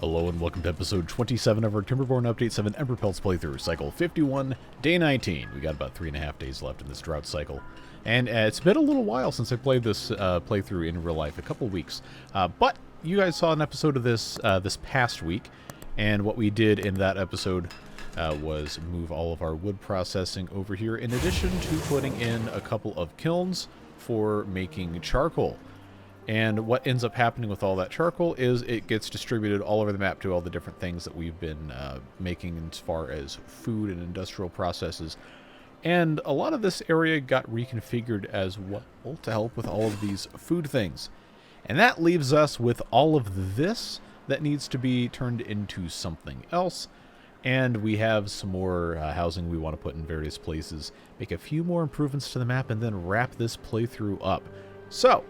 Hello and welcome to episode 27 of our Timberborn Update 7 Emberpelts playthrough, cycle 51, day 19. We got about 3.5 days left in this drought cycle. And it's been a little while since I played this playthrough in real life, a couple weeks. But you guys saw an episode of this this past week, and what we did in that episode was move all of our wood processing over here, in addition to putting in a couple of kilns for making charcoal. And what ends up happening with all that charcoal is it gets distributed all over the map to all the different things that we've been making as far as food and industrial processes. And a lot of this area got reconfigured as well to help with all of these food things. And that leaves us with all of this that needs to be turned into something else. And we have some more housing we want to put in various places, make a few more improvements to the map, and then wrap this playthrough up. So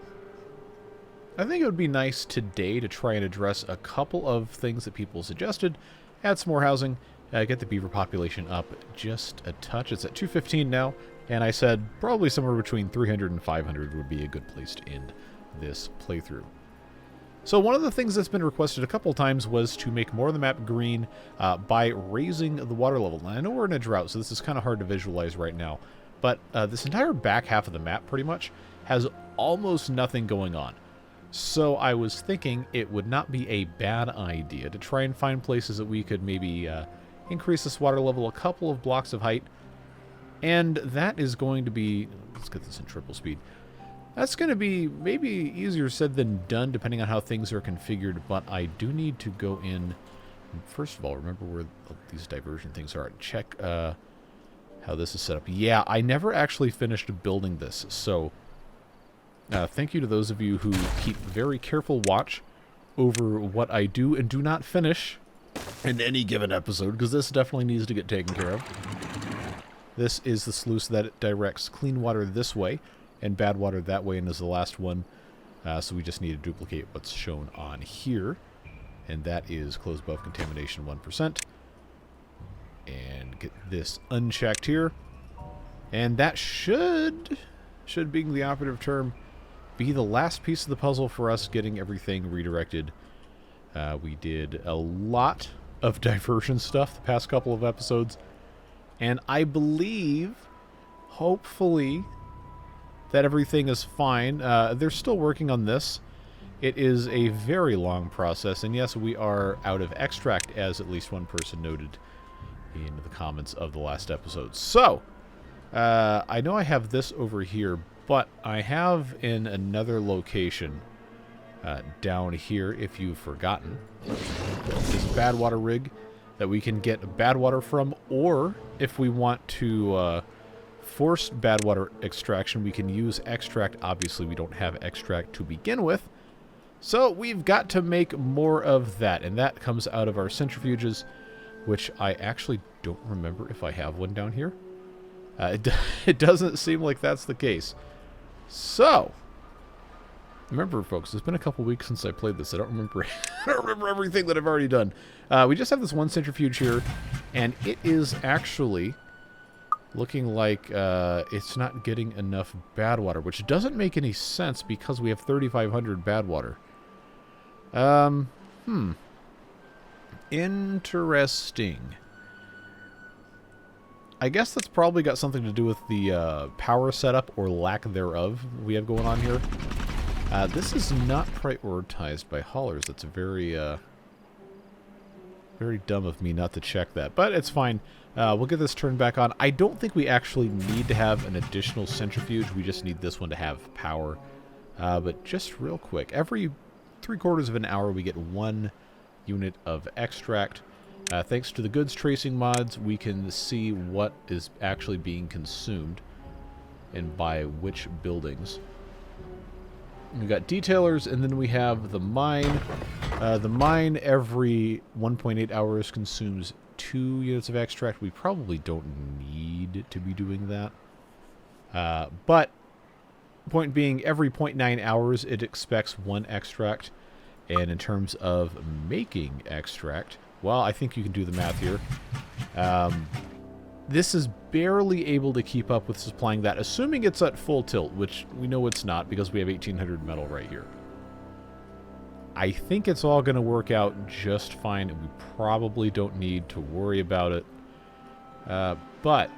I think it would be nice today to try and address a couple of things that people suggested. Add some more housing, get the beaver population up just a touch. It's at 215 now, and I said probably somewhere between 300 and 500 would be a good place to end this playthrough. So one of the things that's been requested a couple times was to make more of the map green by raising the water level. Now, I know we're in a drought, so this is kind of hard to visualize right now, but this entire back half of the map pretty much has almost nothing going on. So I was thinking it would not be a bad idea to try and find places that we could maybe increase this water level a couple of blocks of height. And that is going to be, let's get this in triple speed. That's going to be maybe easier said than done depending on how things are configured, but I do need to go in. First of all, remember where these diversion things are. Check how this is set up. Yeah, I never actually finished building this, so thank you to those of you who keep very careful watch over what I do and do not finish in any given episode, because this definitely needs to get taken care of. This is the sluice that directs clean water this way and bad water that way, and is the last one. So we just need to duplicate what's shown on here, and that is close above contamination 1%. And get this unchecked here. And that should being the operative term, be the last piece of the puzzle for us getting everything redirected. We did a lot of diversion stuff the past couple of episodes, and I believe, hopefully, that everything is fine. They're still working on this. It is a very long process, and yes, we are out of extract, as at least one person noted in the comments of the last episode. So, I know I have this over here, but I have in another location down here, if you've forgotten, this bad water rig that we can get bad water from, or if we want to force bad water extraction, we can use extract. Obviously, we don't have extract to begin with, so we've got to make more of that, and that comes out of our centrifuges, which I actually don't remember if I have one down here. It doesn't seem like that's the case. So, remember, folks, it's been a couple weeks since I played this. I don't remember everything that I've already done. We just have this one centrifuge here, and it is actually looking like it's not getting enough bad water, which doesn't make any sense because we have 3,500 bad water. Interesting. I guess that's probably got something to do with the power setup or lack thereof we have going on here. This is not prioritized by haulers. That's very, very dumb of me not to check that, but it's fine. We'll get this turned back on. I don't think we actually need to have an additional centrifuge. We just need this one to have power. But just real quick, every 3/4 of an hour we get 1 unit of extract. Thanks to the goods tracing mods, we can see what is actually being consumed and by which buildings. We've got detailers, and then we have the mine. The mine every 1.8 hours consumes 2 units of extract. We probably don't need to be doing that. But point being, every 0.9 hours it expects 1 extract. And in terms of making extract, well, I think you can do the math here. This is barely able to keep up with supplying that, assuming it's at full tilt, which we know it's not because we have 1,800 metal right here. I think it's all going to work out just fine, and we probably don't need to worry about it. But,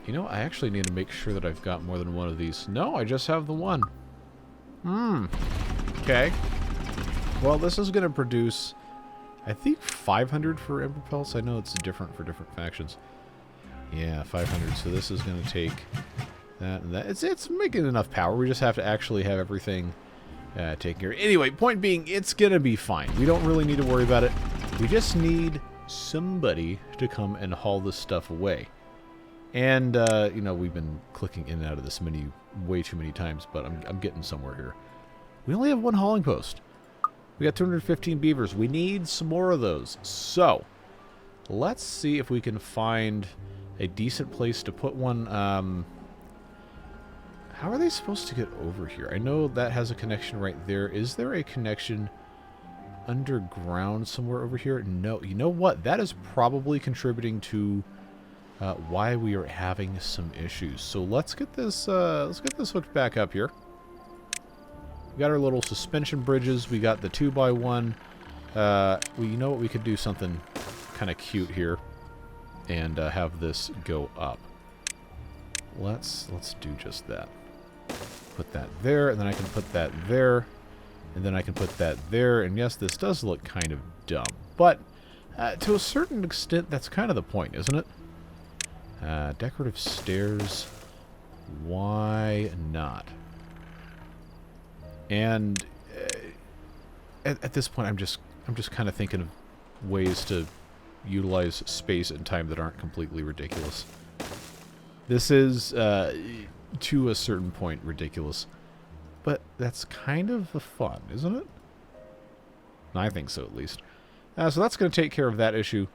you know, I actually need to make sure that I've got more than one of these. No, I just have the one. Okay. Well, this is going to produce, I think, 500 for Emberpelts. I know it's different for different factions. Yeah, 500. So this is going to take that and that. It's making enough power. We just have to actually have everything taken care of. Anyway, point being, it's going to be fine. We don't really need to worry about it. We just need somebody to come and haul this stuff away. And, you know, we've been clicking in and out of this menu way too many times, but I'm getting somewhere here. We only have one hauling post. We got 215 beavers. We need some more of those. So, let's see if we can find a decent place to put one. How are they supposed to get over here? I know that has a connection right there. Is there a connection underground somewhere over here? No. You know what? That is probably contributing to why we are having some issues. So let's get this hooked back up here. We got our little suspension bridges. We got the 2x1. You know what? We could do something kind of cute here and have this go up. Let's do just that. Put that there, and then I can put that there, and then I can put that there. And yes, this does look kind of dumb, but to a certain extent, that's kind of the point, isn't it? Decorative stairs. Why not? And at this point, I'm just kind of thinking of ways to utilize space and time that aren't completely ridiculous. This is, to a certain point, ridiculous. But that's kind of the fun, isn't it? I think so, at least. So that's going to take care of that issue.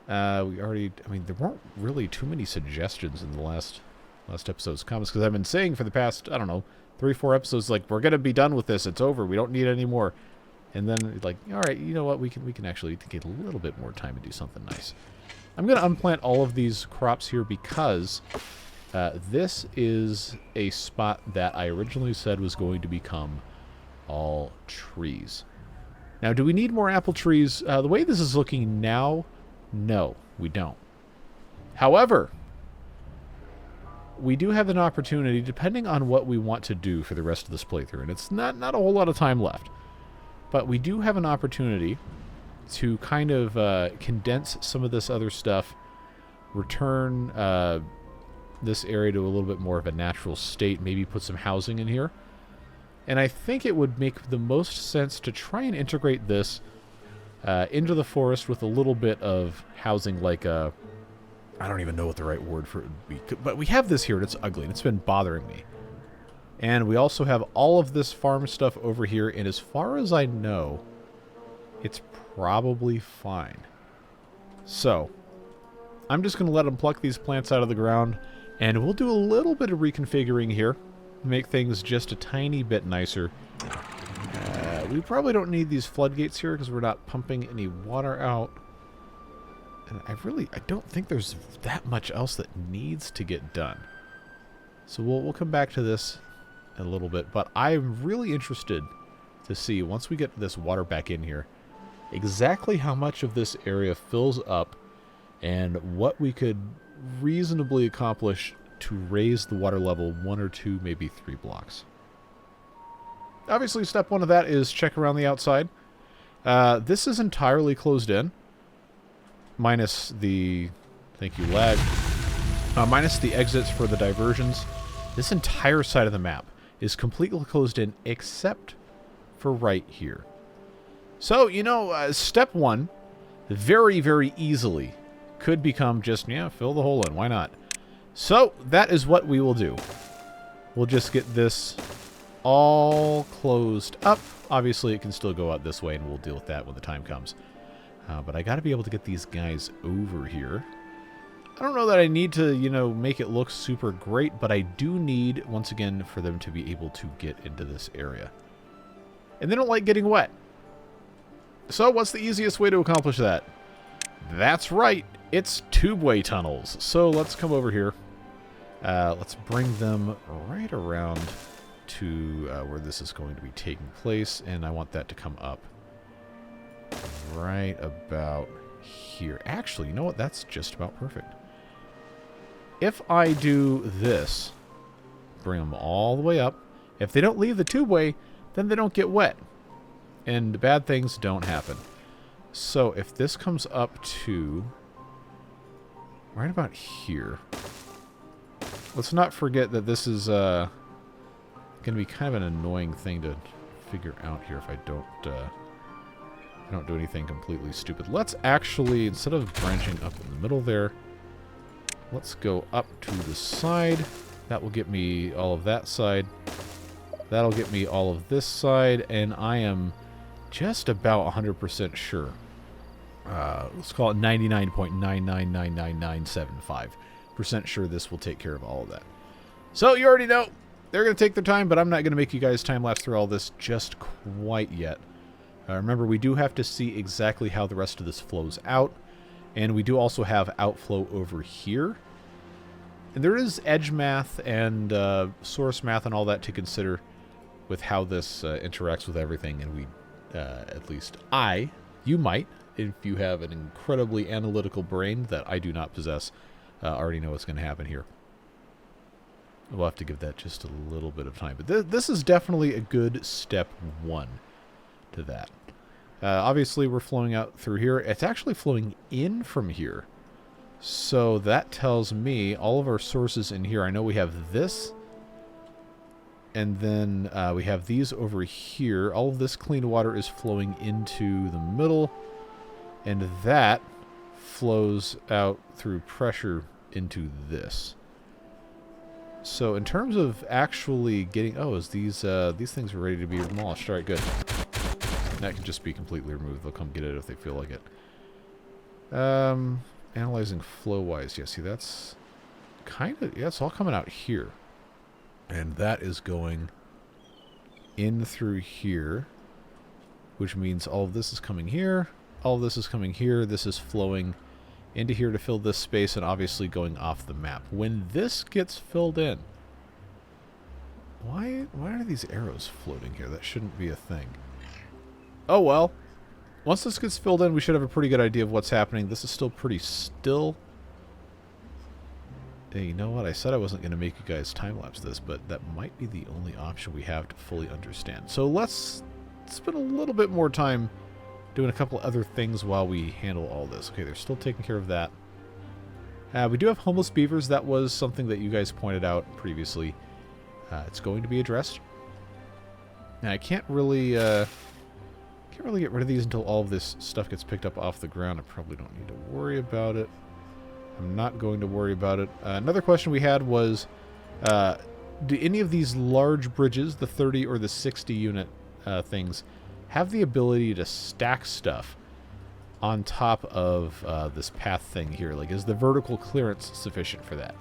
We already... I mean, there weren't really too many suggestions in the last episode's comments, because I've been saying for the past, I don't know, 3-4 episodes, like, we're going to be done with this. It's over. We don't need any more. And then, like, all right, you know what? We can actually take a little bit more time and do something nice. I'm going to unplant all of these crops here because this is a spot that I originally said was going to become all trees. Now, do we need more apple trees? The way this is looking now, no, we don't. However, we do have an opportunity, depending on what we want to do for the rest of this playthrough, and it's not a whole lot of time left, but we do have an opportunity to kind of condense some of this other stuff, return this area to a little bit more of a natural state, maybe put some housing in here. And I think it would make the most sense to try and integrate this into the forest with a little bit of housing, like a... I don't even know what the right word for it would be. But we have this here, and it's ugly, and it's been bothering me. And we also have all of this farm stuff over here, and as far as I know, it's probably fine. So, I'm just going to let them pluck these plants out of the ground, and we'll do a little bit of reconfiguring here, make things just a tiny bit nicer. We probably don't need these floodgates here because we're not pumping any water out. And I don't think there's that much else that needs to get done. So we'll come back to this in a little bit, but I'm really interested to see, once we get this water back in here, exactly how much of this area fills up and what we could reasonably accomplish to raise the water level 1 or 2, maybe 3 blocks. Obviously, step 1 of that is check around the outside. This is entirely closed in, minus the, thank you, lag, minus the exits for the diversions. This entire side of the map is completely closed in except for right here. So, you know, step 1 very, very easily could become just, yeah, fill the hole in. Why not? So, that is what we will do. We'll just get this all closed up. Obviously, it can still go out this way, and we'll deal with that when the time comes. But I got to be able to get these guys over here. I don't know that I need to, you know, make it look super great, but I do need, once again, for them to be able to get into this area. And they don't like getting wet. So what's the easiest way to accomplish that? That's right, it's tubeway tunnels. So let's come over here. Let's bring them right around to where this is going to be taking place, and I want that to come up right about here. Actually, you know what? That's just about perfect. If I do this, bring them all the way up, if they don't leave the tubeway, then they don't get wet, and bad things don't happen. So if this comes up to right about here, let's not forget that this is going to be kind of an annoying thing to figure out here if I don't do anything completely stupid. Let's actually, instead of branching up in the middle there, let's go up to the side. That will get me all of that side. That'll get me all of this side, and I am just about 100% sure. Let's call it 99.9999975% sure this will take care of all of that. So you already know they're going to take their time, but I'm not going to make you guys time-lapse through all this just quite yet. Remember, we do have to see exactly how the rest of this flows out, and we do also have outflow over here. And there is edge math and source math and all that to consider with how this interacts with everything, and we, at least you might, if you have an incredibly analytical brain that I do not possess, already know what's going to happen here. We'll have to give that just a little bit of time. But this is definitely a good step one to that. Obviously, we're flowing out through here. It's actually flowing in from here. So that tells me all of our sources in here. I know we have this. And then we have these over here. All of this clean water is flowing into the middle. And that flows out through pressure into this. So in terms of actually getting... Oh, is these things are ready to be demolished. All right, good. That can just be completely removed. They'll come get it if they feel like it. Analyzing flow-wise. Yeah, see, that's kind of... Yeah, it's all coming out here. And that is going in through here, which means all of this is coming here. All of this is coming here. This is flowing into here to fill this space and obviously going off the map. When this gets filled in... Why are these arrows floating here? That shouldn't be a thing. Oh, well. Once this gets filled in, we should have a pretty good idea of what's happening. This is still pretty still. Hey, you know what? I said I wasn't going to make you guys time-lapse this, but that might be the only option we have to fully understand. So let's spend a little bit more time doing a couple other things while we handle all this. Okay, they're still taking care of that. We do have homeless beavers. That was something that you guys pointed out previously. It's going to be addressed. Now, I can't really get rid of these until all of this stuff gets picked up off the ground. I probably don't need to worry about it. I'm not going to worry about it. Another question we had was, do any of these large bridges, the 30 or the 60 unit things, have the ability to stack stuff on top of this path thing here? Like, is the vertical clearance sufficient for that?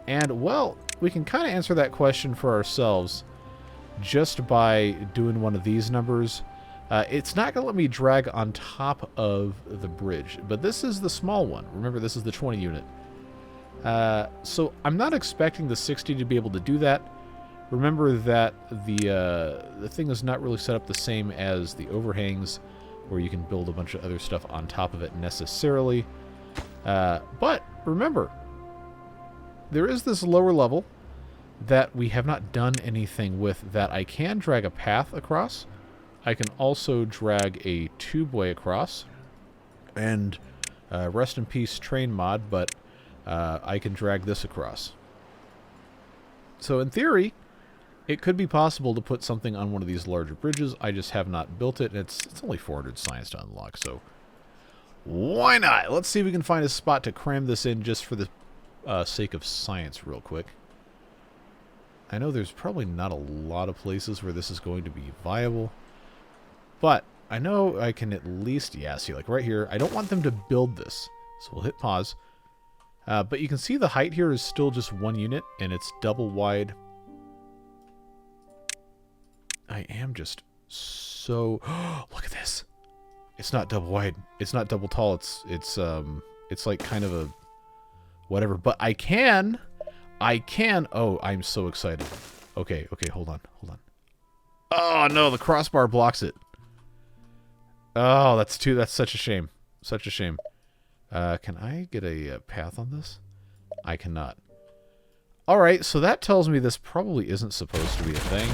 And, well, we can kind of answer that question for ourselves just by doing one of these numbers. It's not going to let me drag on top of the bridge, but this is the small one. Remember, this is the 20 unit. So I'm not expecting the 60 to be able to do that. Remember that the thing is not really set up the same as the overhangs, where you can build a bunch of other stuff on top of it necessarily. But remember, there is this lower level that we have not done anything with that I can drag a path across. I can also drag a tubeway across, and rest in peace train mod, but I can drag this across. So in theory, it could be possible to put something on one of these larger bridges. I just have not built it, and it's only 400 science to unlock, so why not? Let's see if we can find a spot to cram this in just for the sake of science real quick. I know there's probably not a lot of places where this is going to be viable. But I know I can at least, yeah, see, like right here, I don't want them to build this. So we'll hit pause. But you can see the height here is still just 1 unit, and it's double wide. I am just so... Look at this. It's not double wide. It's not double tall. It's like kind of a... whatever. But I can... Oh, I'm so excited. Okay, okay, hold on, hold on. Oh, no, the crossbar blocks it. Oh, that's such a shame. Such a shame. Can I get a path on this? I cannot. Alright, so that tells me this probably isn't supposed to be a thing.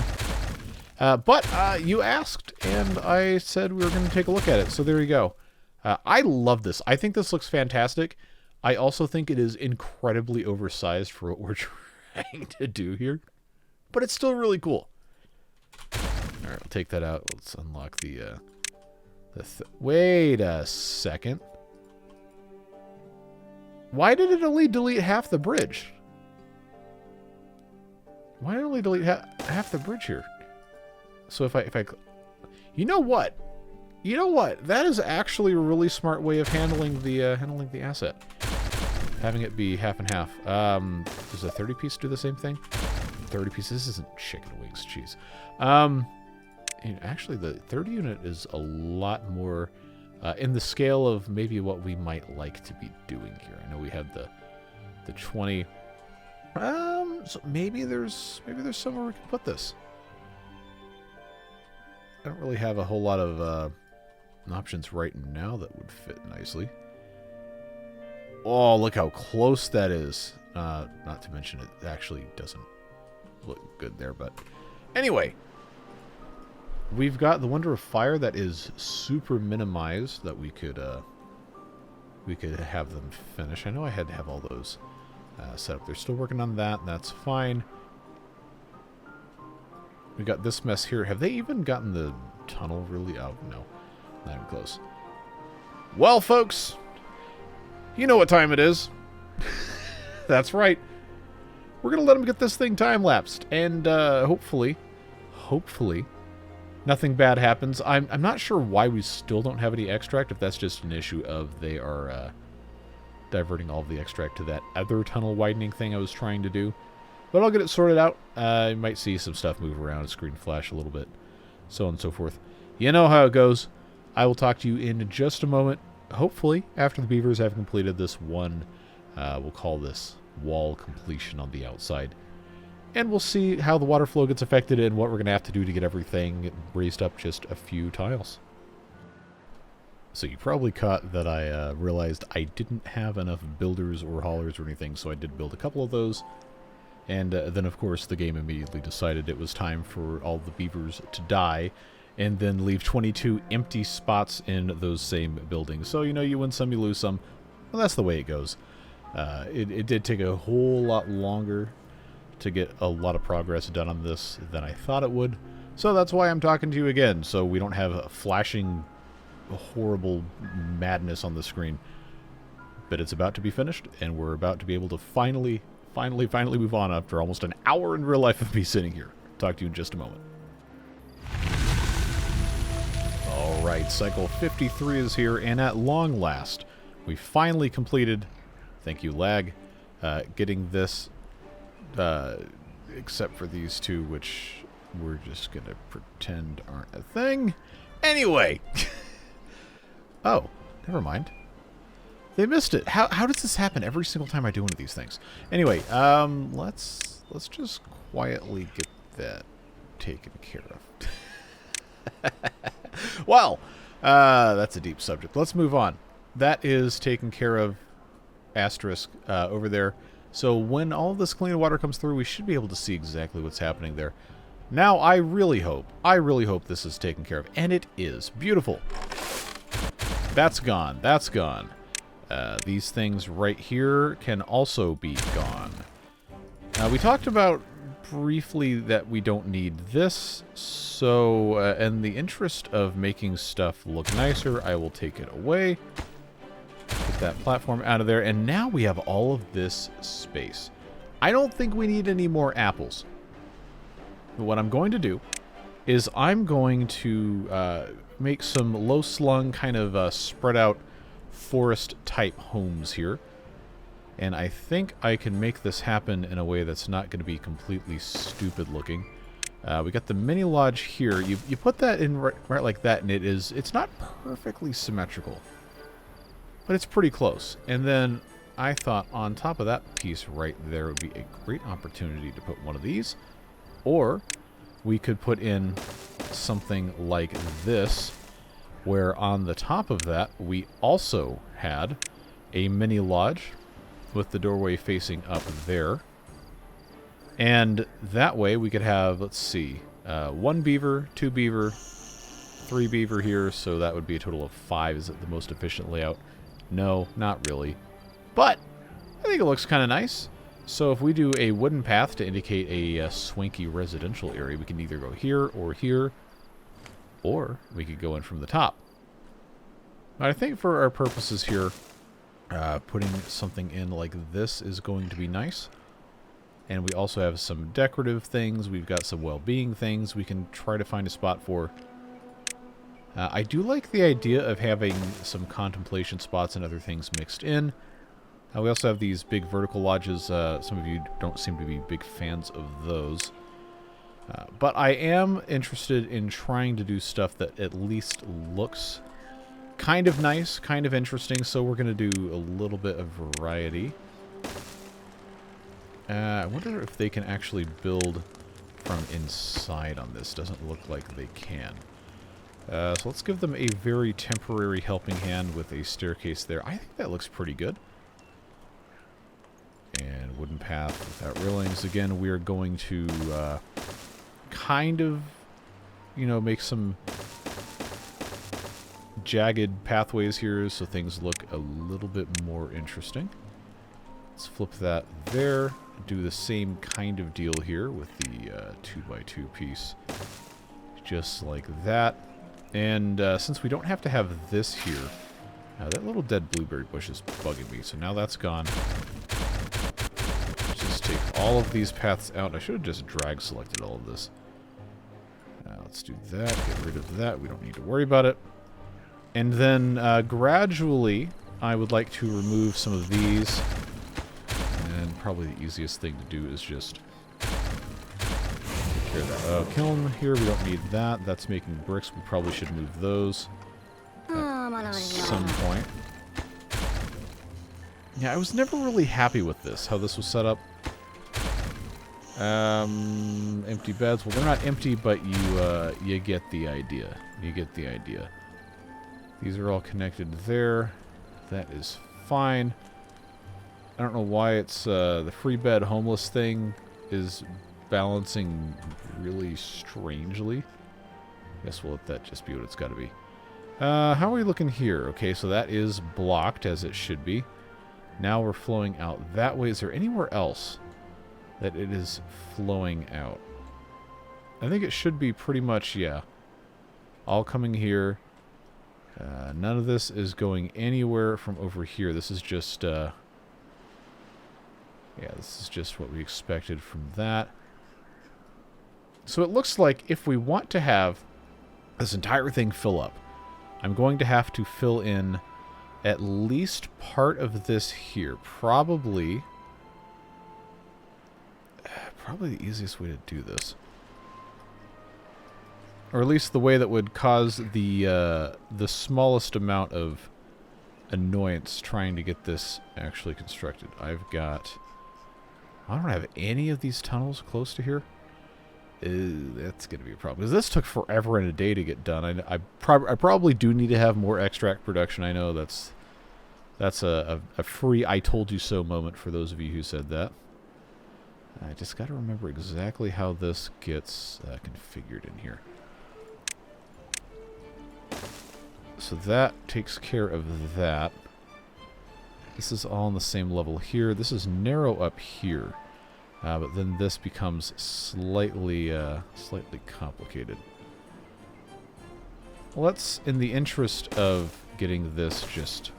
But you asked, and I said we were going to take a look at it, so there you go. I love this. I think this looks fantastic. I also think it is incredibly oversized for what we're trying to do here. But it's still really cool. Alright, we'll take that out. Let's unlock the wait a second. Why did it only delete half the bridge? Why did it only delete half the bridge here? So if I... You know what? You know what? That is actually a really smart way of handling the asset. Having it be half and half. Does a 30 piece do the same thing? 30 pieces. This isn't chicken wings, jeez. And actually, the 30 unit is a lot more in the scale of maybe what we might like to be doing here. I know we had the 20. So maybe there's somewhere we can put this. I don't really have a whole lot of options right now that would fit nicely. Oh, look how close that is. Not to mention it actually doesn't look good there, but anyway. We've got the Wonder of Fire that is super minimized that we could have them finish. I know I had to have all those set up. They're still working on that, and that's fine. We got this mess here. Have they even gotten the tunnel really out? No, not even close. Well, folks, you know what time it is. That's right. We're going to let them get this thing time-lapsed, and hopefully, nothing bad happens. I'm not sure why we still don't have any extract, if that's just an issue of they are diverting all of the extract to that other tunnel widening thing I was trying to do. But I'll get it sorted out. You might see some stuff move around, screen flash a little bit, so on and so forth. You know how it goes. I will talk to you in just a moment, hopefully after the Beavers have completed this one, we'll call this wall completion on the outside. And we'll see how the water flow gets affected and what we're going to have to do to get everything raised up just a few tiles. So you probably caught that I realized I didn't have enough builders or haulers or anything, so I did build a couple of those. And then, of course, the game immediately decided it was time for all the beavers to die, and then leave 22 empty spots in those same buildings. So, you know, you win some, you lose some. Well, that's the way it goes. It did take a whole lot longer to get a lot of progress done on this than I thought it would. So that's why I'm talking to you again, so we don't have a flashing, horrible madness on the screen. But it's about to be finished, and we're about to be able to finally move on after almost an hour in real life of me sitting here. Talk to you in just a moment. Alright, cycle 53 is here, and at long last, we finally completed, thank you lag, getting this, except for these two, which we're just gonna pretend aren't a thing. Anyway! Oh, never mind. They missed it. How does this happen every single time I do one of these things? Anyway, let's just quietly get that taken care of. Well, that's a deep subject. Let's move on. That is taken care of, asterisk, over there. So when all of this clean water comes through, we should be able to see exactly what's happening there. Now, I really hope this is taken care of. And it is. Beautiful. That's gone. That's gone. These things right here can also be gone. We talked about briefly that we don't need this, so in the interest of making stuff look nicer, I will take it away. Put that platform out of there, and now we have all of this space. I don't think we need any more apples. But what I'm going to do is I'm going to make some low-slung, kind of spread-out forest-type homes here. And I think I can make this happen in a way that's not going to be completely stupid-looking. We got the mini-lodge here. You put that in right like that, and it's not perfectly symmetrical. But it's pretty close. And then I thought on top of that piece right there would be a great opportunity to put one of these. Or we could put in something like this, where on the top of that we also had a mini lodge with the doorway facing up there. And that way we could have, let's see, 1 beaver, 2 beaver, 3 beaver here, so that would be a total of 5. Is it the most efficient layout? No, not really. But I think it looks kind of nice. So if we do a wooden path to indicate a swanky residential area, we can either go here, or we could go in from the top. But I think for our purposes here, putting something in like this is going to be nice. And we also have some decorative things. We've got some well-being things we can try to find a spot for. I do like the idea of having some contemplation spots and other things mixed in. We also have these big vertical lodges. Some of you don't seem to be big fans of those. But I am interested in trying to do stuff that at least looks kind of nice, kind of interesting, so we're going to do a little bit of variety. I wonder if they can actually build from inside on this. Doesn't look like they can. So let's give them a very temporary helping hand with a staircase there. I think that looks pretty good. And wooden path without railings. Again, we are going to kind of, you know, make some jagged pathways here so things look a little bit more interesting. Let's flip that there. Do the same kind of deal here with the 2x2 piece. Just like that. And since we don't have to have this here, that little dead blueberry bush is bugging me, so now that's gone. Just take all of these paths out. I should have just drag selected all of this. Let's do that. Get rid of that. We don't need to worry about it. And then gradually, I would like to remove some of these. And probably the easiest thing to do is just take care of that kiln here. We don't need that. That's making bricks. We probably should move those at some point. Yeah, I was never really happy with this, how this was set up. Empty beds. Well, they're not empty, but you get the idea. You get the idea. These are all connected there. That is fine. I don't know why it's the free bed homeless thing is balancing really strangely. I guess we'll let that just be what it's got to be. How are we looking here? Okay, so that is blocked as it should be. Now we're flowing out that way. Is there anywhere else that it is flowing out? I think it should be pretty much, yeah. All coming here. None of this is going anywhere from over here. This is just, yeah, this is just what we expected from that. So it looks like if we want to have this entire thing fill up, I'm going to have to fill in at least part of this here. Probably the easiest way to do this. Or at least the way that would cause the smallest amount of annoyance trying to get this actually constructed. I don't have any of these tunnels close to here. That's going to be a problem. Because this took forever and a day to get done. I probably do need to have more extract production. I know that's a free I told you so moment for those of you who said that. I just got to remember exactly how this gets configured in here. So that takes care of that. This is all on the same level here. This is narrow up here. But then this becomes slightly complicated. Let's, in the interest of getting this just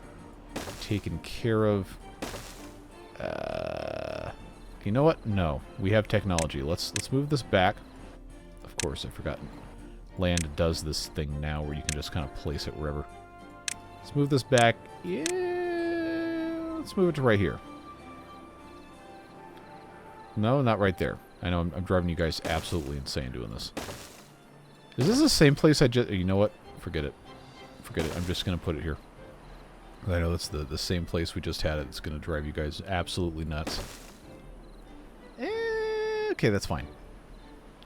taken care of, you know what? No, we have technology. Let's move this back. Of course, I've forgotten. Land does this thing now where you can just kind of place it wherever. Let's move this back. Yeah, let's move it to right here. No, not right there. I know I'm driving you guys absolutely insane doing this. Is this the same place I just... You know what? Forget it. Forget it. I'm just going to put it here. I know that's the same place we just had it. It's going to drive you guys absolutely nuts. Okay, that's fine.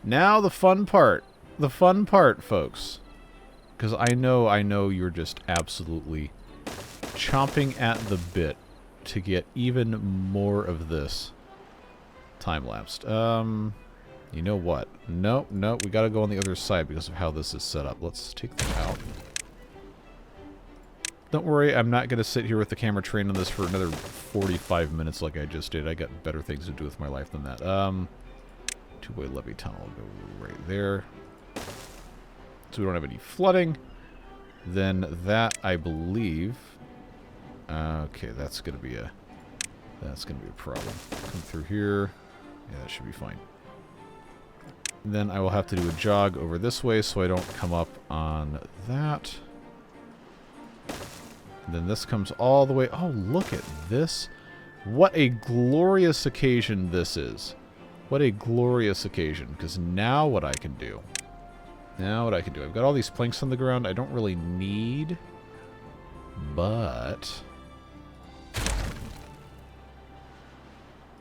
Now the fun part. The fun part, folks. Because I know you're just absolutely chomping at the bit to get even more of this time-lapsed. You know what? No, we gotta go on the other side because of how this is set up. Let's take them out. Don't worry, I'm not gonna sit here with the camera trained on this for another 45 minutes like I just did. I got better things to do with my life than that. Two-way levee tunnel will go right there. So we don't have any flooding. Then that, I believe... okay, that's gonna be a problem. Come through here. Yeah, that should be fine. Then I will have to do a jog over this way so I don't come up on that. And then this comes all the way... Oh, look at this. What a glorious occasion this is. What a glorious occasion. Because now what I can do... I've got all these planks on the ground I don't really need. But...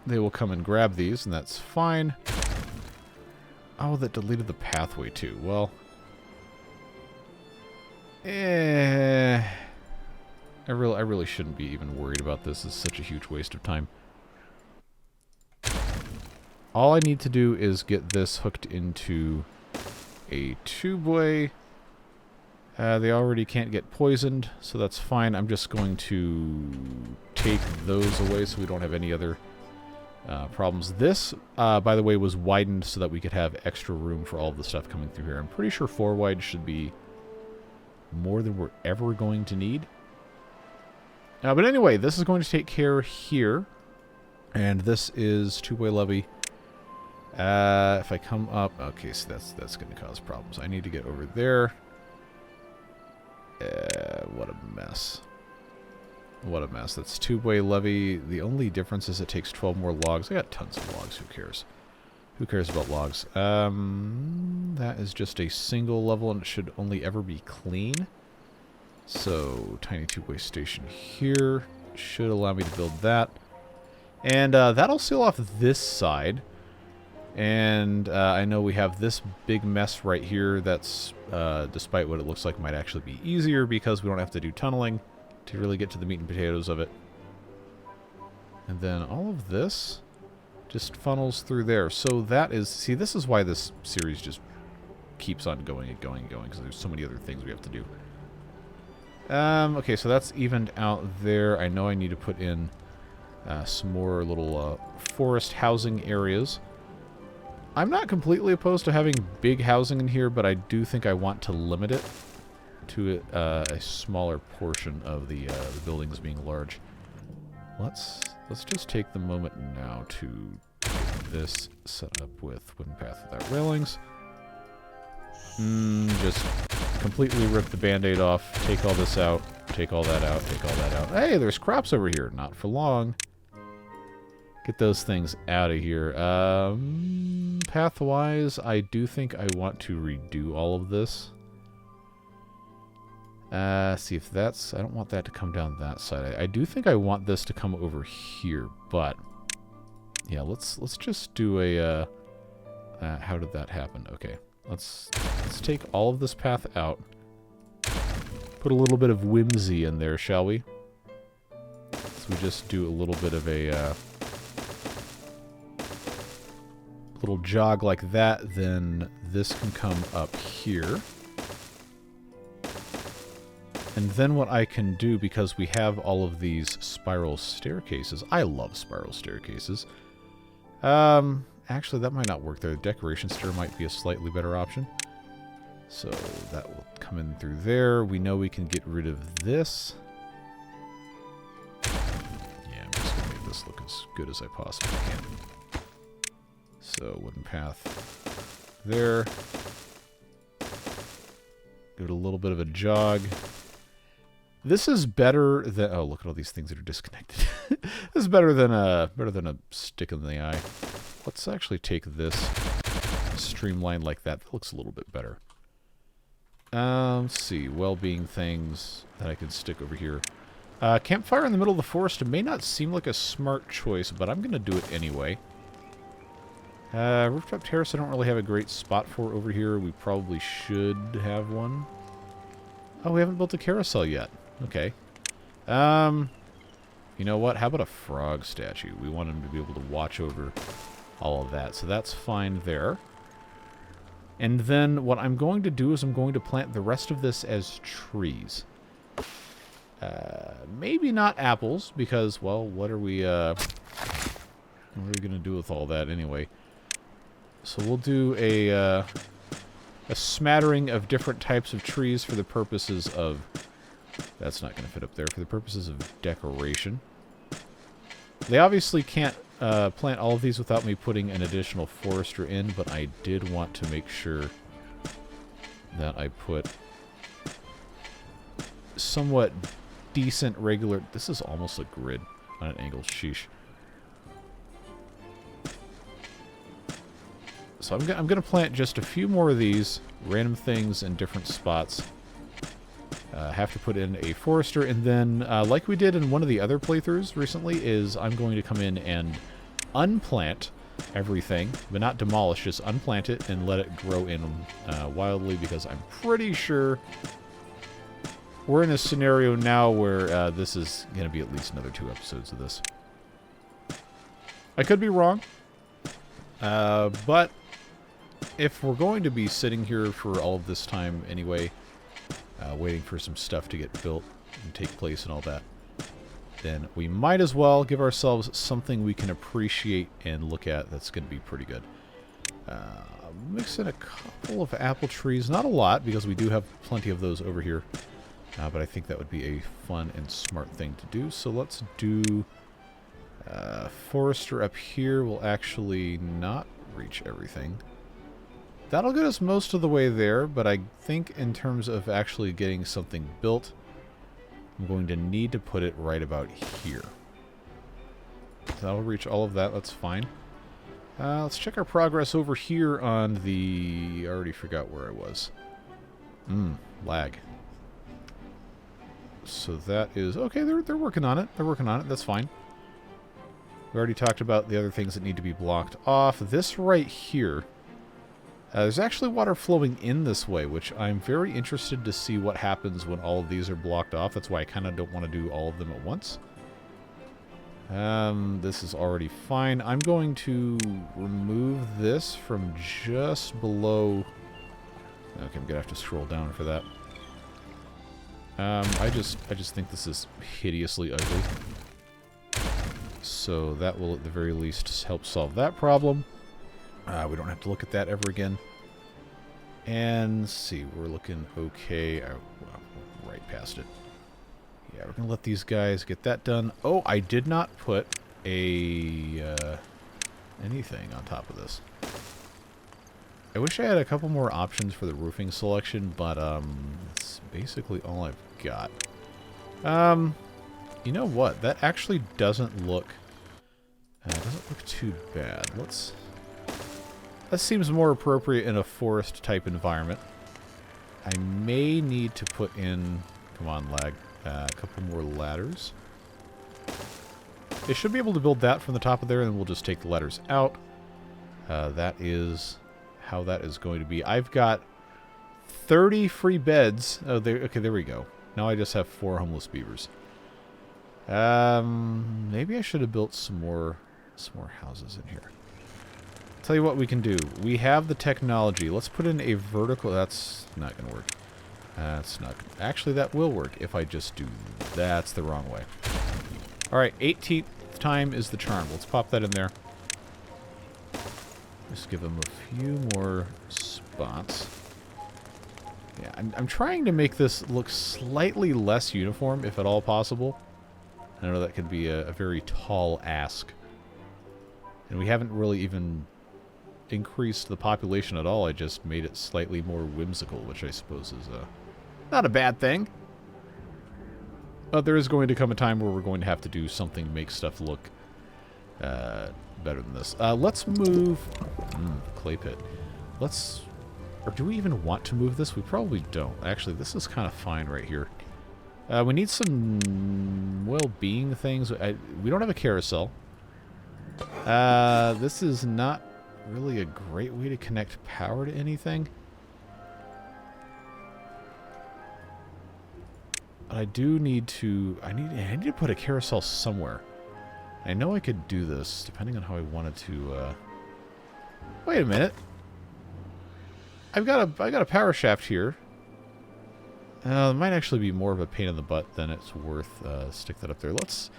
they will come and grab these, and that's fine. Oh, that deleted the pathway too. Well... I really shouldn't be even worried about this. It's such a huge waste of time. All I need to do is get this hooked into a tubeway. They already can't get poisoned, so that's fine. I'm just going to take those away so we don't have any other problems. This, by the way, was widened so that we could have extra room for all of the stuff coming through here. I'm pretty sure 4 wide should be more than we're ever going to need. But anyway, this is going to take care here. And this is two-way levee. If I come up... Okay, so that's going to cause problems. I need to get over there. What a mess. What a mess. That's two-way levee. The only difference is it takes 12 more logs. I got tons of logs. Who cares? Who cares about logs? That is just a single level, and it should only ever be clean. So, tiny two-way station here should allow me to build that. And that'll seal off this side. And I know we have this big mess right here that's, despite what it looks like, might actually be easier because we don't have to do tunneling to really get to the meat and potatoes of it. And then all of this just funnels through there. So that is... See, this is why this series just keeps on going and going and going, because there's so many other things we have to do. Okay, so that's evened out there. I know I need to put in some more little forest housing areas. I'm not completely opposed to having big housing in here, but I do think I want to limit it to a smaller portion of the buildings being large. Let's just take the moment now to get this set up with wooden path without railings. Just completely rip the band-aid off, take all this out, take all that out, take all that out. Hey, there's crops over here. Not for long. Get those things out of here. Path-wise, I do think I want to redo all of this. See if that's... I don't want that to come down that side. I do think I want this to come over here, but... Yeah, let's just do a... how did that happen? Okay, let's take all of this path out. Put a little bit of whimsy in there, shall we? So we just do a little bit of a... little jog like that, then this can come up here. And then what I can do, because we have all of these spiral staircases, I love spiral staircases. Actually, that might not work there. The decoration stair might be a slightly better option. So that will come in through there. We know we can get rid of this. Yeah, I'm just going to make this look as good as I possibly can. So, wooden path there. Give it a little bit of a jog. This is better than... Oh, look at all these things that are disconnected. This is better than a stick in the eye. Let's actually take this streamline like that. That looks a little bit better. Let's see. Well-being things that I can stick over here. Campfire in the middle of the forest. It may not seem like a smart choice, but I'm going to do it anyway. Rooftop terrace I don't really have a great spot for over here. We probably should have one. Oh, we haven't built a carousel yet. Okay. You know what? How about a frog statue? We want him to be able to watch over all of that. So that's fine there. And then what I'm going to do is I'm going to plant the rest of this as trees. Maybe not apples, because, well, what are we going to do with all that anyway? So we'll do a smattering of different types of trees for the purposes of... That's not going to fit up there. For the purposes of decoration. They obviously can't plant all of these without me putting an additional forester in, but I did want to make sure that I put somewhat decent regular... This is almost a grid on an angle. Sheesh. So I'm going to plant just a few more of these random things in different spots. Have to put in a forester, and then, like we did in one of the other playthroughs recently, is I'm going to come in and unplant everything, but not demolish, just unplant it and let it grow in wildly, because I'm pretty sure we're in a scenario now where this is going to be at least another 2 episodes of this. I could be wrong, but if we're going to be sitting here for all of this time anyway, waiting for some stuff to get built and take place and all that, then we might as well give ourselves something we can appreciate and look at that's going to be pretty good. Mix in a couple of apple trees. Not a lot, because we do have plenty of those over here. But I think that would be a fun and smart thing to do. So let's do forester up here. We'll actually not reach everything. That'll get us most of the way there, but I think in terms of actually getting something built, I'm going to need to put it right about here. That'll reach all of that, that's fine. Let's check our progress over here on the... I already forgot where I was. Lag. So that is... Okay, they're working on it. They're working on it, that's fine. We already talked about the other things that need to be blocked off. This right here... there's actually water flowing in this way, which I'm very interested to see what happens when all of these are blocked off. That's why I kind of don't want to do all of them at once. This is already fine. I'm going to remove this from just below... Okay, I'm going to have to scroll down for that. I just think this is hideously ugly. So that will at the very least help solve that problem. We don't have to look at that ever again. And let's see, we're looking okay. Well, right past it. Yeah, we're going to let these guys get that done. Oh, I did not put a anything on top of this. I wish I had a couple more options for the roofing selection, but that's basically all I've got. You know what? That actually doesn't look too bad. That seems more appropriate in a forest-type environment. I may need to put in... Come on, lag. A couple more ladders. They should be able to build that from the top of there, and we'll just take the ladders out. That is how that is going to be. I've got 30 free beds. Oh, okay, there we go. Now I just have 4 homeless beavers. Maybe I should have built some more houses in here. Tell you what we can do. We have the technology. Let's put in a vertical... That's not going to work. That's not... Actually, that will work if I just do... That's the wrong way. Alright, 18th time is the charm. Let's pop that in there. Just give them a few more spots. Yeah, I'm trying to make this look slightly less uniform, if at all possible. I know that could be a very tall ask. And we haven't really even... increased the population at all. I just made it slightly more whimsical, which I suppose is not a bad thing. But there is going to come a time where we're going to have to do something to make stuff look better than this. Let's move... clay pit. Let's... Or do we even want to move this? We probably don't. Actually, this is kind of fine right here. We need some well-being things. We don't have a carousel. This is not really a great way to connect power to anything. But I do need to... I need to put a carousel somewhere. I know I could do this, depending on how I wanted to... Wait a minute. I got a power shaft here. It might actually be more of a pain in the butt than it's worth. Stick that up there. Let's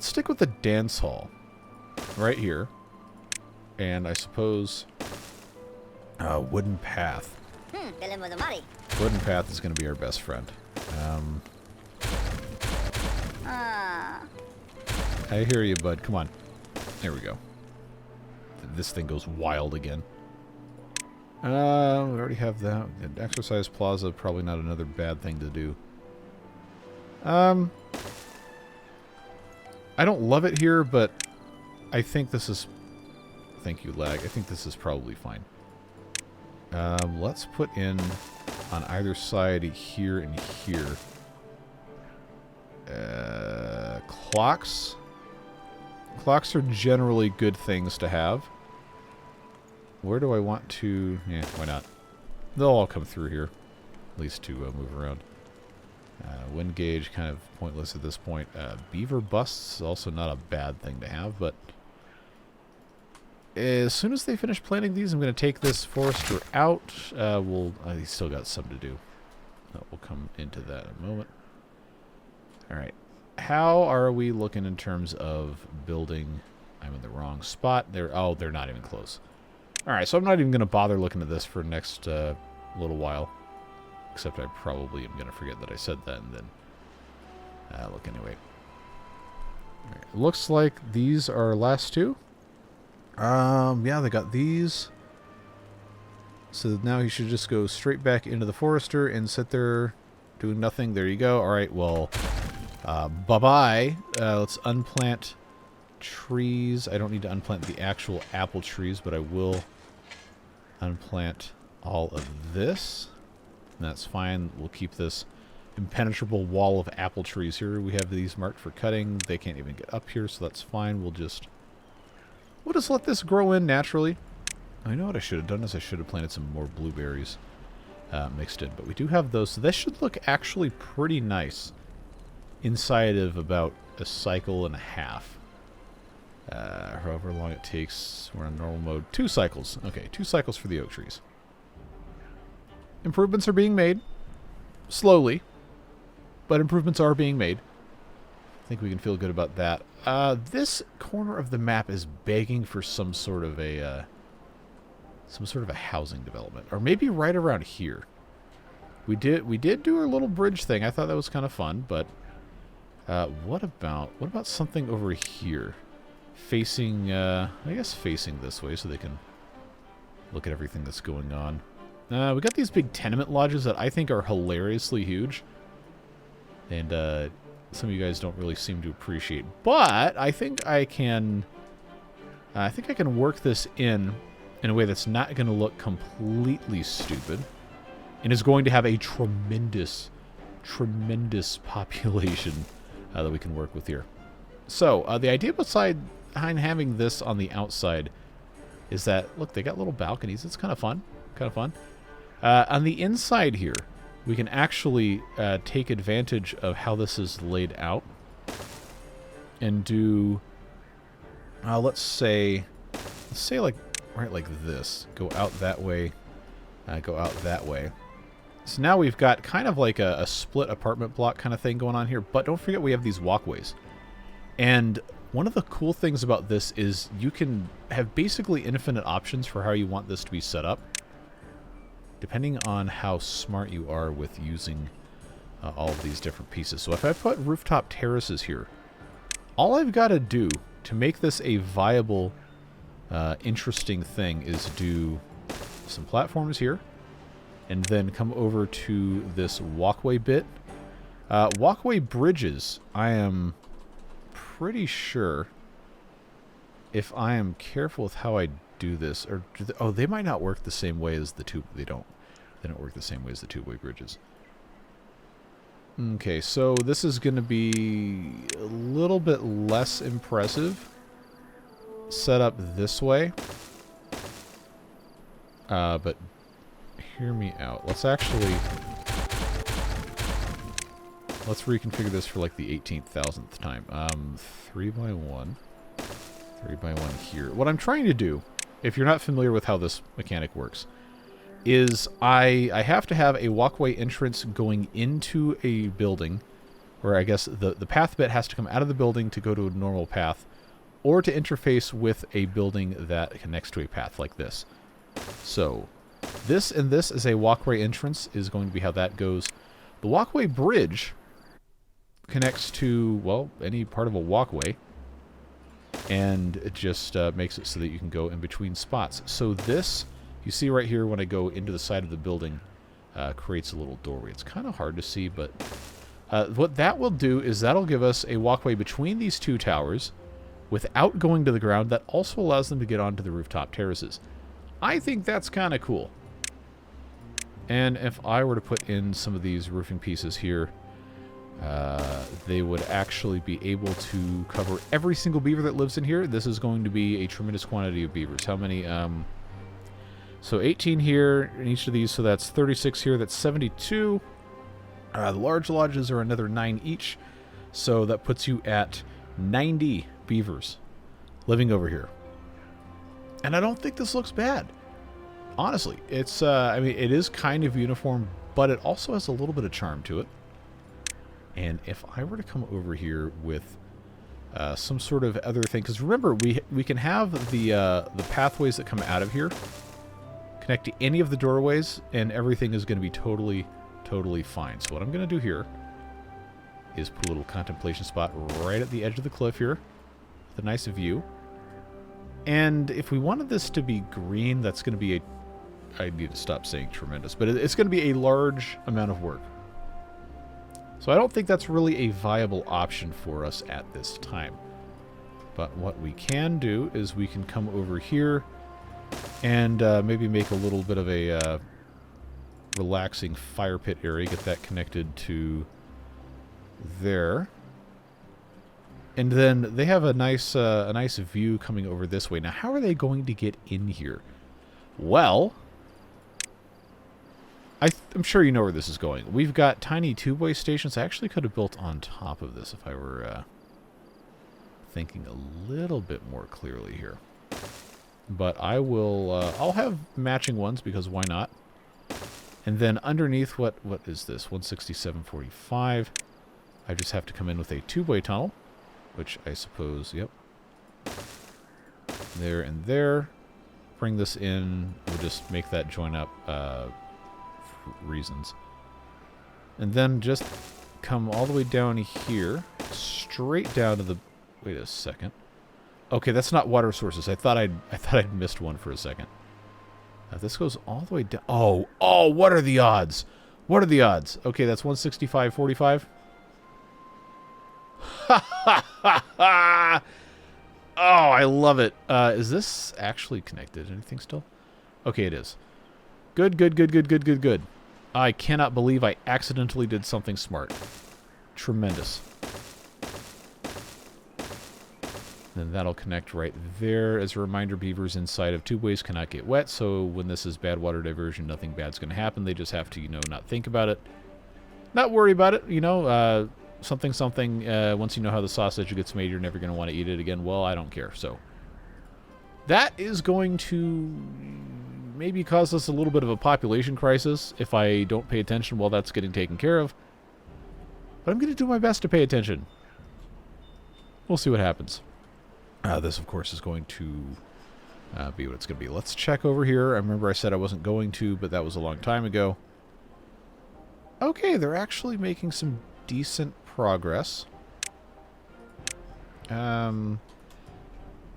stick with the dance hall right here, and I suppose wooden path. Wooden path is going to be our best friend. I hear you, bud. Come on. There we go. This thing goes wild again. We already have that. Exercise plaza, probably not another bad thing to do. I don't love it here, but I think this is... Thank you, lag. I think this is probably fine. Let's put in on either side here and here. Clocks. Clocks are generally good things to have. Where do I want to... Yeah, why not? They'll all come through here. At least to move around. Wind gauge, kind of pointless at this point. Beaver busts, also not a bad thing to have, but... As soon as they finish planting these, I'm going to take this forester out. He's still got some to do. We'll come into that in a moment. Alright. How are we looking in terms of building? I'm in the wrong spot. They're not even close. Alright, so I'm not even going to bother looking at this for the next little while. Except I probably am going to forget that I said that and then look anyway. Right. Looks like these are our last two. Yeah, they got these. So now he should just go straight back into the forester and sit there doing nothing. There you go. Alright, well, bye-bye. Let's unplant trees. I don't need to unplant the actual apple trees, but I will unplant all of this. And that's fine. We'll keep this impenetrable wall of apple trees here. We have these marked for cutting. They can't even get up here, so that's fine. We'll just let this grow in naturally. I know what I should have done is I should have planted some more blueberries mixed in, but we do have those. So this should look actually pretty nice inside of about a cycle and a half. However long it takes. We're in normal mode. 2 cycles. Okay, 2 cycles for the oak trees. Improvements are being made. Slowly. But improvements are being made. I think we can feel good about that. This corner of the map is begging for some sort of a housing development, or maybe right around here. We did do our little bridge thing. I thought that was kind of fun, but what about something over here, facing I guess facing this way, so they can look at everything that's going on. We got these big tenement lodges that I think are hilariously huge, and some of you guys don't really seem to appreciate. But I think I can work this in a way that's not going to look completely stupid, and is going to have a tremendous population that we can work with here. So the idea behind having this on the outside is that, look, they got little balconies. It's kind of fun. On the inside here, we can actually take advantage of how this is laid out and do, let's say like right like this. Go out that way, go out that way. So now we've got kind of like a split apartment block kind of thing going on here, but don't forget we have these walkways. And one of the cool things about this is you can have basically infinite options for how you want this to be set up, depending on how smart you are with using all of these different pieces. So if I put rooftop terraces here, all I've got to do to make this a viable, interesting thing is do some platforms here, and then come over to this walkway bit. Walkway bridges, I am pretty sure, if I am careful with how I do this, or they might not work the same way as the tube. They don't work the same way as the tubeway bridges. Okay, so this is going to be a little bit less impressive set up this way. But hear me out. Let's reconfigure this for like the 18,000th time. 3x1. 3x1 here. What I'm trying to do, if you're not familiar with how this mechanic works, is I have to have a walkway entrance going into a building, or I guess the path bit has to come out of the building to go to a normal path, or to interface with a building that connects to a path like this. So this and this is a walkway entrance is going to be how that goes. The walkway bridge connects to, well, any part of a walkway, and it just makes it so that you can go in between spots. So this, you see right here when I go into the side of the building, creates a little doorway. It's kind of hard to see, but what that will do is that'll give us a walkway between these two towers without going to the ground. That also allows them to get onto the rooftop terraces. I think that's kind of cool. And if I were to put in some of these roofing pieces here, they would actually be able to cover every single beaver that lives in here. This is going to be a tremendous quantity of beavers. How many? So 18 here in each of these, so that's 36 here. That's 72. The large lodges are another 9 each, so that puts you at 90 beavers living over here. And I don't think this looks bad. Honestly, it's, I mean, it is kind of uniform, but it also has a little bit of charm to it. And if I were to come over here with some sort of other thing, because remember, we can have the pathways that come out of here connect to any of the doorways, and everything is going to be totally fine. So what I'm going to do here is put a little contemplation spot right at the edge of the cliff here with a nice view. And if we wanted this to be green, that's going to be a... I need to stop saying tremendous, but it's going to be a large amount of work. So I don't think that's really a viable option for us at this time. But what we can do is we can come over here and maybe make a little bit of a relaxing fire pit area. Get that connected to there. And then they have a nice view coming over this way. Now, how are they going to get in here? Well, I'm sure you know where this is going. We've got tiny tubeway stations. I actually could have built on top of this if I were thinking a little bit more clearly here. But I will, I'll have matching ones because why not? And then underneath, what is this? 167.45. I just have to come in with a tubeway tunnel, which I suppose, yep. There and there. Bring this in. We'll just make that join up for reasons. And then just come all the way down here, straight down to the... Wait a second. Okay, that's not water sources. I thought I'd missed one for a second. This goes all the way down. Oh, what are the odds? What are the odds? Okay, that's 165.45. Oh, I love it. Is this actually connected? Anything still? Okay, it is. Good. I cannot believe I accidentally did something smart. Tremendous. Then that'll connect right there. As a reminder, beavers inside of tubeways cannot get wet, so when this is bad water diversion, nothing bad's going to happen. They just have to, you know, not think about it. Not worry about it, you know, something, once you know how the sausage gets made, you're never going to want to eat it again. Well, I don't care, so. That is going to maybe cause us a little bit of a population crisis if I don't pay attention while that's getting taken care of. But I'm going to do my best to pay attention. We'll see what happens. This, of course, is going to be what it's going to be. Let's check over here. I remember I said I wasn't going to, but that was a long time ago. Okay, they're actually making some decent progress. In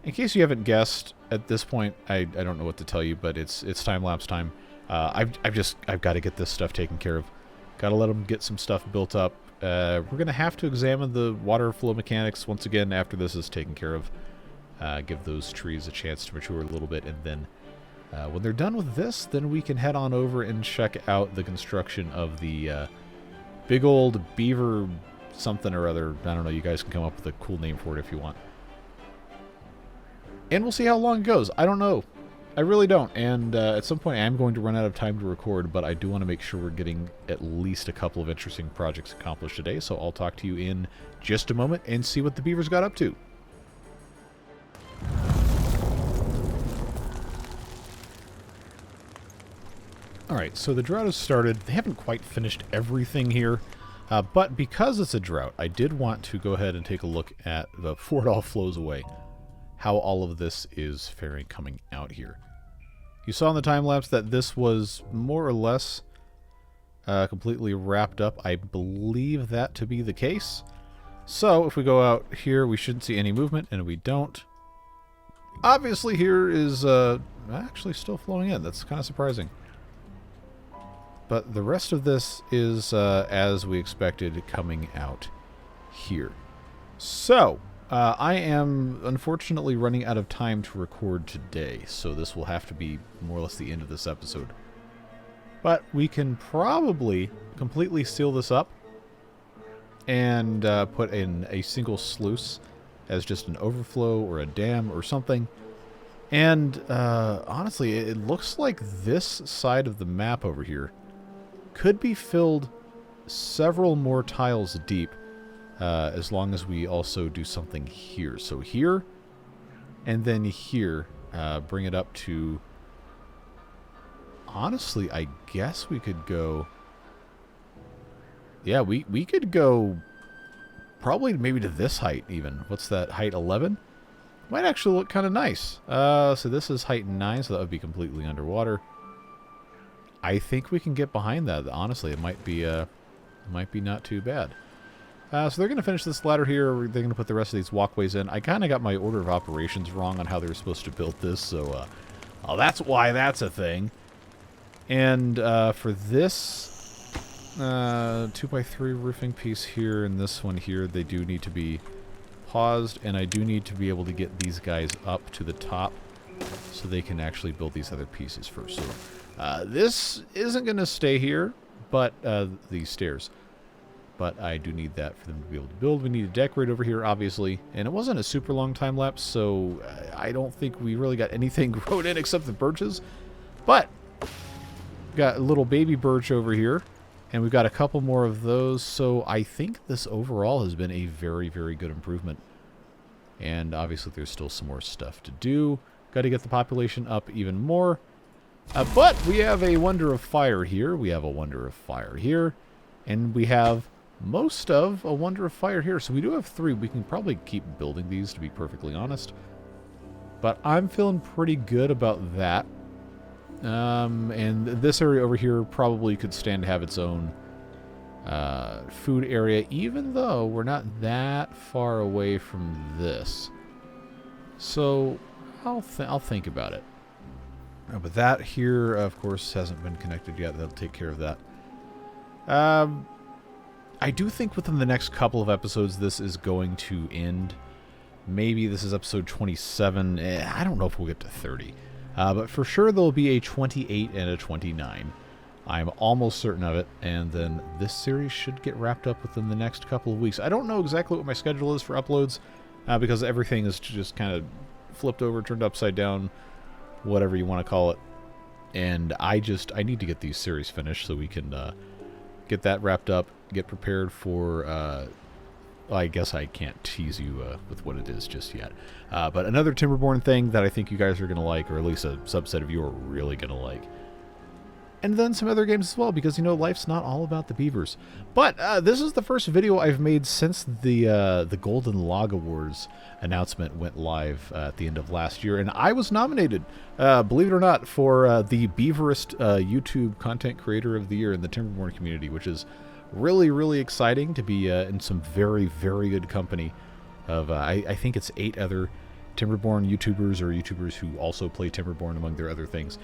case you haven't guessed, at this point, I don't know what to tell you, but it's time-lapse time. I've got to get this stuff taken care of. Got to let them get some stuff built up. We're going to have to examine the water flow mechanics once again after this is taken care of. Give those trees a chance to mature a little bit, and then when they're done with this, then we can head on over and check out the construction of the big old beaver something or other. I don't know, you guys can come up with a cool name for it if you want. And we'll see how long it goes. I don't know. I really don't. And at some point, I am going to run out of time to record, but I do want to make sure we're getting at least a couple of interesting projects accomplished today. So I'll talk to you in just a moment and see what the Beavers got up to. Alright, so the drought has started. They haven't quite finished everything here, but because it's a drought, I did want to go ahead and take a look at, before it all flows away, how all of this is faring coming out here. You saw in the time-lapse that this was more or less completely wrapped up. I believe that to be the case. So if we go out here, we shouldn't see any movement, and we don't. Obviously here is actually still flowing in. That's kind of surprising. But the rest of this is, as we expected, coming out here. So, I am unfortunately running out of time to record today, so this will have to be more or less the end of this episode. But we can probably completely seal this up and put in a single sluice as just an overflow or a dam or something. And honestly, it looks like this side of the map over here could be filled several more tiles deep, as long as we also do something here. So here, and then here, bring it up to... Honestly, I guess we could go... Yeah, we could go probably maybe to this height even. What's that, height 11? Might actually look kind of nice. So this is height 9, so that would be completely underwater. I think we can get behind that. Honestly, it might be not too bad. So they're going to finish this ladder here. They're going to put the rest of these walkways in. I kind of got my order of operations wrong on how they were supposed to build this, so that's why that's a thing. And for this 2x3 roofing piece here and this one here, they do need to be paused, and I do need to be able to get these guys up to the top so they can actually build these other pieces first. So this isn't going to stay here, but these stairs. But I do need that for them to be able to build. We need to decorate over here, obviously. And it wasn't a super long time lapse, so I don't think we really got anything grown in except the birches. But got a little baby birch over here, and we've got a couple more of those. So I think this overall has been a very, very good improvement. And obviously there's still some more stuff to do. Got to get the population up even more. But we have a Wonder of Fire here. We have a Wonder of Fire here. And we have most of a Wonder of Fire here. So we do have 3. We can probably keep building these, to be perfectly honest. But I'm feeling pretty good about that. And this area over here probably could stand to have its own food area, even though we're not that far away from this. So I'll think about it. But that here, of course, hasn't been connected yet. That'll take care of that. I do think within the next couple of episodes this is going to end. Maybe this is episode 27. I don't know if we'll get to 30. But for sure there'll be a 28 and a 29. I'm almost certain of it. And then this series should get wrapped up within the next couple of weeks. I don't know exactly what my schedule is for uploads, because everything is just kind of flipped over, turned upside down, whatever you want to call it. And I need to get these series finished so we can get that wrapped up, get prepared for... well, I guess I can't tease you with what it is just yet. But another Timberborn thing that I think you guys are going to like, or at least a subset of you are really going to like. And then some other games as well, because, you know, life's not all about the Beavers. But this is the first video I've made since the Golden Log Awards announcement went live at the end of last year. And I was nominated, believe it or not, for the Beaverist YouTube Content Creator of the Year in the Timberborn community, which is really, really exciting to be in some very, very good company of, I think it's 8 other Timberborn YouTubers, or YouTubers who also play Timberborn among their other things.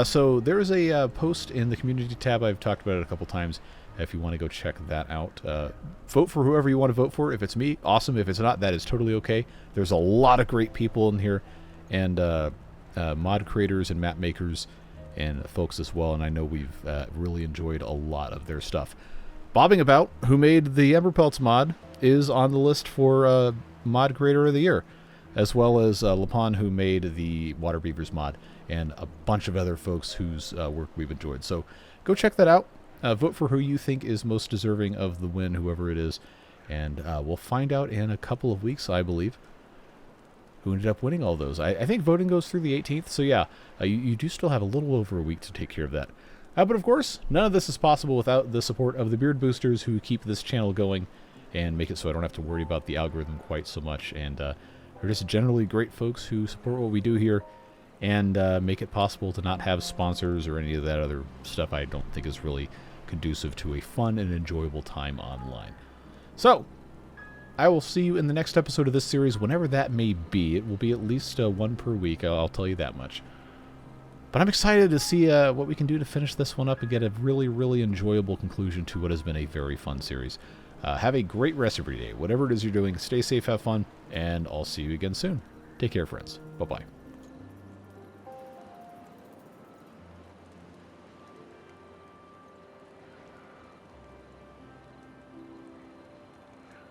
So there is a post in the community tab. I've talked about it a couple times. If you want to go check that out, vote for whoever you want to vote for. If it's me, awesome. If it's not, that is totally okay. There's a lot of great people in here, and mod creators and map makers and folks as well. And I know we've really enjoyed a lot of their stuff. Bobingabout, who made the Emberpelts mod, is on the list for Mod Creator of the Year. as well as Lapon, who made the Water Beavers mod, and a bunch of other folks whose work we've enjoyed. So go check that out. Vote for who you think is most deserving of the win, whoever it is. And we'll find out in a couple of weeks, I believe, who ended up winning all those. I think voting goes through the 18th. So yeah, you do still have a little over a week to take care of that. But of course, none of this is possible without the support of the Beard Boosters, who keep this channel going and make it so I don't have to worry about the algorithm quite so much. And they're just generally great folks who support what we do here and make it possible to not have sponsors or any of that other stuff I don't think is really conducive to a fun and enjoyable time online. So, I will see you in the next episode of this series, whenever that may be. It will be at least one per week, I'll tell you that much. But I'm excited to see what we can do to finish this one up and get a really, really enjoyable conclusion to what has been a very fun series. Have a great rest of your day. Whatever it is you're doing, stay safe, have fun, and I'll see you again soon. Take care, friends. Bye-bye.